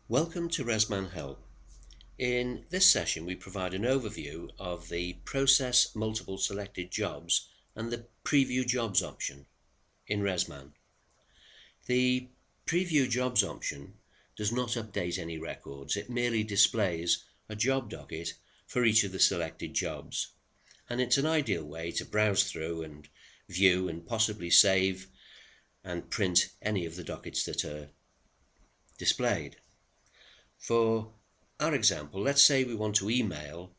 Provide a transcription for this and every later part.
Welcome to RMM Help. In this session we provide an overview of the Process Multiple Selected Jobs and the Preview Jobs option in RMM. The Preview Jobs option does not update any records, it merely displays a job docket for each of the selected jobs, and it's an ideal way to browse through and view and possibly save and print any of the dockets that are displayed. For our example, let's say we want to email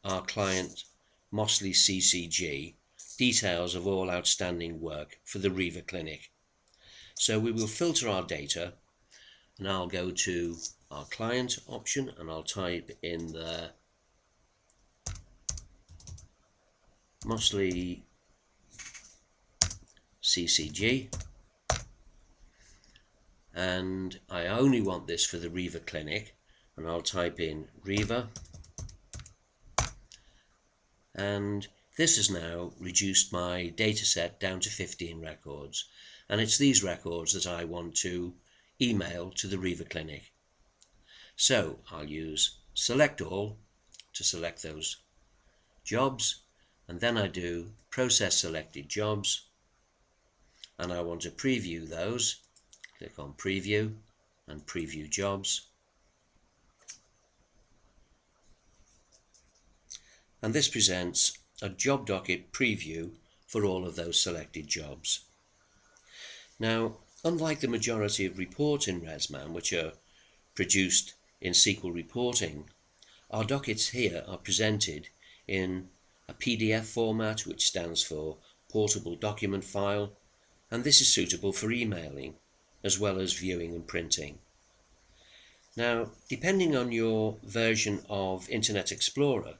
our client Mossley CCG details of all outstanding work for the Riva Clinic. So we will filter our data, and I'll go to our client option and I'll type in the Mossley CCG, and I only want this for the Riva Clinic, and I'll type in Riva, and this has now reduced my data set down to 15 records, and it's these records that I want to email to the Riva Clinic. So I'll use Select All to select those jobs, and then I do Process Selected Jobs, and I want to preview those. Click on Preview and Preview Jobs. And this presents a job docket preview for all of those selected jobs. Now, unlike the majority of reports in RMM, which are produced in SQL reporting, our dockets here are presented in a PDF format, which stands for Portable Document File, and this is suitable for emailing as well as viewing and printing. Now, depending on your version of Internet Explorer,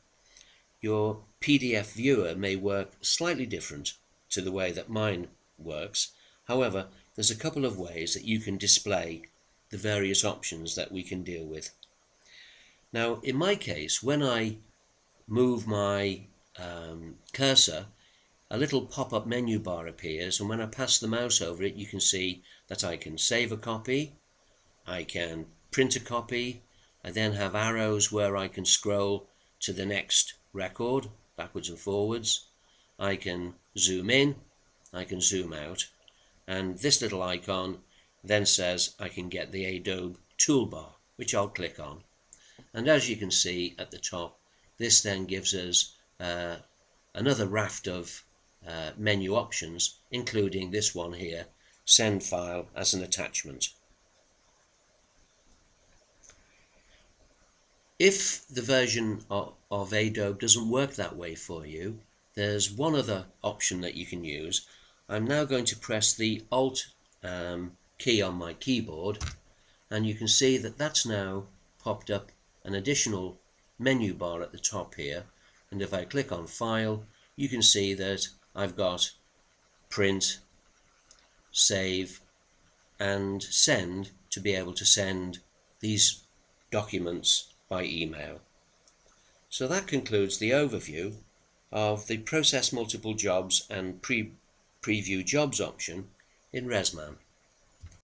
your PDF viewer may work slightly different to the way that mine works. However, there's a couple of ways that you can display the various options that we can deal with. Now, in my case, when I move my cursor, a little pop-up menu bar appears, and when I pass the mouse over it, you can see that I can save a copy, I can print a copy, I then have arrows where I can scroll to the next record backwards and forwards, I can zoom in, I can zoom out, and this little icon then says I can get the Adobe toolbar, which I'll click on. And as you can see at the top, this then gives us another raft of menu options, including this one here, Send File as an Attachment. If the version of Adobe doesn't work that way for you, there's one other option that you can use. I'm now going to press the Alt key on my keyboard, and you can see that that's now popped up an additional menu bar at the top here, and if I click on File, you can see that I've got Print, Save and Send to be able to send these documents by email. So that concludes the overview of the Process Multiple Jobs and Preview Jobs option in RMM.